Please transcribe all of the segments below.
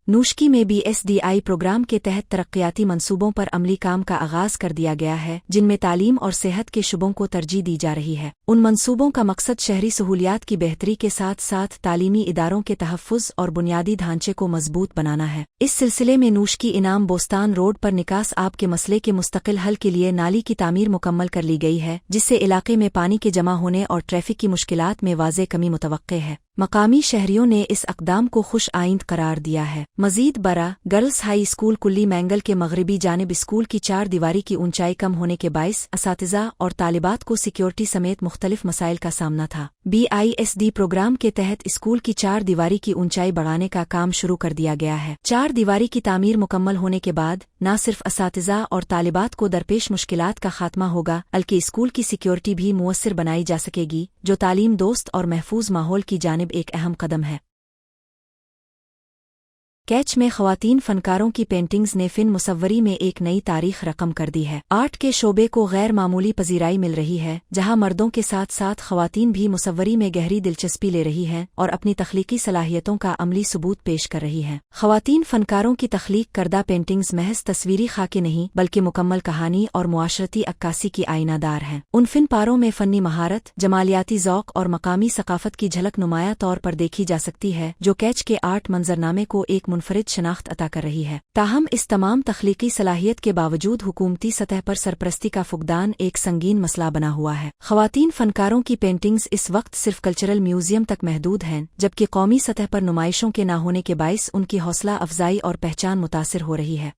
नूशकी में BSDI programme के तहत तरक्याती मंसूबों पर अमली काम का आगाज कर दिया गया है, जिनमें तालीम और सेहत के शुबों को तरजीह दी जा रही है। उन मंसूबों का मकसद शहरी सहूलियात की बेहतरी के साथ साथ तालीमी इदारों के तहफ़्फ़ुज़ और बुनियादी ढांचे को मजबूत बनाना है। इस सिलसिले में नूशकी इनाम बोस्तान रोड पर निकास आब के मसले के मुस्तकिल हल के लिए नाली की तामीर मुकम्मल कर ली गई है, जिससे इलाके में पानी के जमा होने और ट्रैफिक की मुश्किलात में वाज़े कमी मुतवक्के है। मकामी शहरियों ने इस अक़दाम को खुश आइंद करार दिया है। मजीद बरा गर्ल्स हाई स्कूल कुल्ली मैंगल के मगरबी जानिब स्कूल की 4 दीवारी की ऊंचाई कम होने के बाइस असातिज़ा और तालिबात को सिक्योरिटी समेत मुख्तलिफ मसाइल का सामना था। BISD प्रोग्राम के तहत स्कूल की 4 दीवारी की ऊंचाई बढ़ाने का काम शुरू कर दिया गया है। 4 दीवारी की तामीर मुकम्मल होने के बाद न सिर्फ असातिज़ा और तालिबात को दरपेश मुश्किलात का खात्मा होगा, बल्कि स्कूल की सिक्योरिटी भी मुअस्सिर बनाई जा सकेगी, जो तालीम दोस्त और महफूज माहौल की जानिब एक अहम कदम है। कैच में ख़वातीन फनकारों की पेंटिंग्स ने फ़िन मुसव्वरी में एक नई तारीख रकम कर दी है। आर्ट के शोबे को गैर मामूली पजीराई मिल रही है, जहां मर्दों के साथ साथ ख़वातीन भी मुसव्वरी में गहरी दिलचस्पी ले रही हैं और अपनी तख्लीकी सलाहियतों का अमली सबूत पेश कर रही हैं। ख़वातीन फनकारों की तख्लीक करदा पेंटिंग्स महज तस्वीरी खाके नहीं, बल्कि मुकम्मल कहानी और मुआशरती अक्कासी की आईनादार हैं। उन फ़िन पारों में फ़न्नी महारत, जमालियाती ज़ौक़ और मकामी सकाफ़त की झलक नुमाया तौर पर देखी जा सकती है, जो कैच के आर्ट मंजरनामे को एक मुनफरिद शनाख्त अता कर रही है। ताहम इस तमाम तख्लीकी सलाहियत के बावजूद हुकूमती सतह पर सरपरस्ती का फुकदान एक संगीन मसला बना हुआ है। ख़वातीन फनकारों की पेंटिंग्स इस वक्त सिर्फ कल्चरल म्यूजियम तक महदूद हैं, जबकि कौमी सतह पर नुमाइशों के न होने के बाइस उनकी हौसला अफजाई और पहचान मुतासिर हो रही है।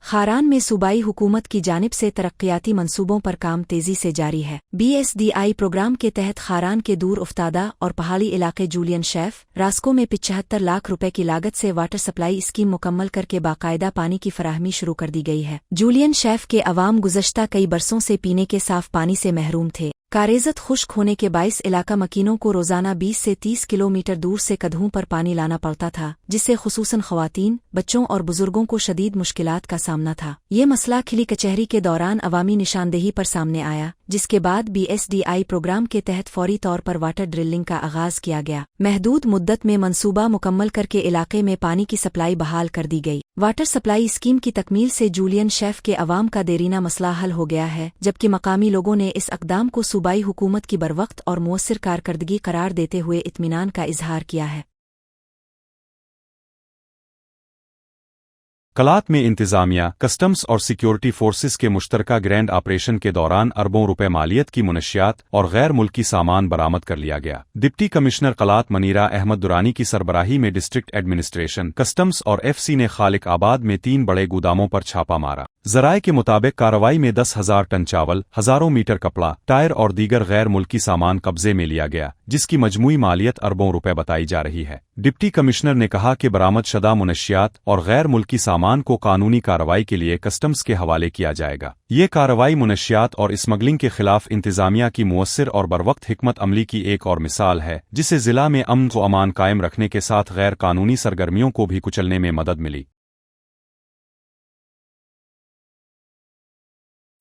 खारान में सूबाई हुकूमत की जानिब से तरक्याती मंसूबों पर काम तेजी से जारी है। BSDI प्रोग्राम के तहत खारान के दूर उफ्तादा और पहाड़ी इलाके जूलियन शेफ रास्को में 75 लाख रुपए की लागत से वाटर सप्लाई स्कीम मुकम्मल करके बाकायदा पानी की फराहमी शुरू कर दी गई है। जूलियन शेफ के अवाम गुज़श्ता कई बरसों से पीने के साफ पानी से महरूम थे। कारेजत खुश्क होने के बाइस इलाका मकीनों को रोजाना 20 से 30 किलोमीटर दूर से कदहों पर पानी लाना पड़ता था, जिससे खुसूसन ख़वातीन, बच्चों और बुजुर्गों को शदीद मुश्किलात का सामना था। ये मसला खिली कचहरी के दौरान अवामी निशानदेही पर सामने आया, जिसके बाद BSDI प्रोग्राम के तहत फौरी तौर पर वाटर ड्रिलिंग का आगाज किया गया। महदूद मुद्दत में मंसूबा मुकम्मल करके इलाके में पानी की सप्लाई बहाल कर दी गई। वाटर सप्लाई स्कीम की तकमील से जूलियन शेफ के अवाम का देरीना मसला हल हो गया है, जबकि मकामी लोगों ने इस अक़दाम को सूबाई हुकूमत की बरवक्त और मुअस्सिर कारकर्दगी करार देते हुए इत्मीनान का इजहार किया है। कलात में इंतजामिया, कस्टम्स और सिक्योरिटी फोर्सेस के मुश्तरका ग्रैंड ऑपरेशन के दौरान अरबों रुपए मालियत की मुनशियात और गैर मुल्की सामान बरामद कर लिया गया। डिप्टी कमिश्नर कलात मनीरा अहमद दुरानी की सरबराही में डिस्ट्रिक्ट एडमिनिस्ट्रेशन, कस्टम्स और FC ने खालिक आबाद में 3 बड़े गोदामों पर छापा मारा। ज़राए के मुताबिक कार्रवाई में 10,000 टन चावल, हज़ारों मीटर कपड़ा, टायर और दीगर गैर मुल्की सामान कब्जे में लिया गया, जिसकी मजमूई मालियत अरबों रुपए बताई जा रही है। डिप्टी कमिश्नर ने कहा कि बरामद शदा मुनशियात और गैर मुल्की सामान को कानूनी कार्रवाई के लिए कस्टम्स के हवाले किया जाएगा। ये कार्रवाई मुनशियात और स्मगलिंग के खिलाफ इंतजामिया की मुअस्सिर और बरवक्त हिकमत अमली की एक और मिसाल है, जिसे जिला में अमन व अमान कायम रखने के साथ गैर कानूनी सरगर्मियों को भी कुचलने में मदद मिली।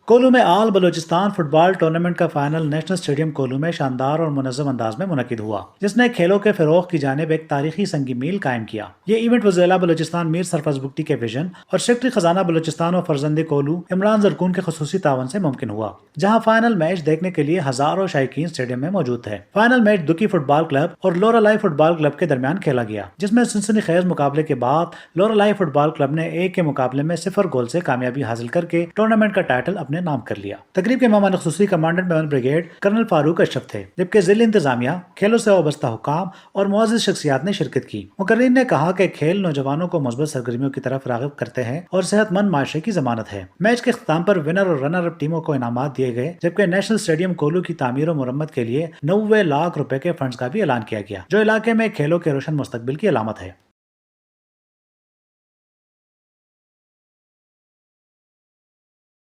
कोलू में आल बलूचिस्तान फुटबॉल टूर्नामेंट का फाइनल नेशनल स्टेडियम कोलू में शानदार और मुनज़्ज़म अंदाज में मुनक़िद हुआ, जिसने खेलों के फ़रोग़ की जानिब एक तारीखी संगी मील कायम किया। ये इवेंट वज़ीर बलूचिस्तान मीर सरफराज बुगटी के विजन और सेक्रेटरी खजाना बलूचिस्तान और फरजंदे कोलू इमरान ज़रकून के ख़ुसूसी तावन से मुमकिन हुआ, जहाँ फाइनल मैच देखने के लिए हज़ारों शायकीन स्टेडियम में मौजूद थे। फाइनल मैच दुकी फुटबॉल क्लब और लोरालाई फुटबॉल क्लब के दरमियान खेला गया, जिसमें सनसनीखेज मुकाबले के बाद लोरालाई फुटबॉल क्लब ने 1 के मुकाबले में 0 गोल से कामयाबी हासिल करके टूर्नामेंट का टाइटल अपने नाम कर लिया। तकरीब के मेहमान ख़ुसूसी commandant Memon brigade colonel Farooq Ashraf थे, जबकि ज़िला इंतजामिया, खेलों से वाबस्ता हुकाम और मुअज़्ज़िज़ शख्सियात ने शिरकत की। मुकर्रिर ने कहा कि खेल नौजवानों को मुस्बत सरगर्मियों की तरफ राग़िब करते हैं और सेहतमंद माशरे की ज़मानत है। मैच के इख्तिताम पर विनर और रनर अप टीमों को इनामात दिए गए, जबकि नेशनल स्टेडियम कोलू की तामीर और मुरम्मत के लिए 90 लाख रुपए के फंड्स का भी ऐलान किया गया, जो इलाके में खेलों के रोशन मुस्तकबिल की अलामत है।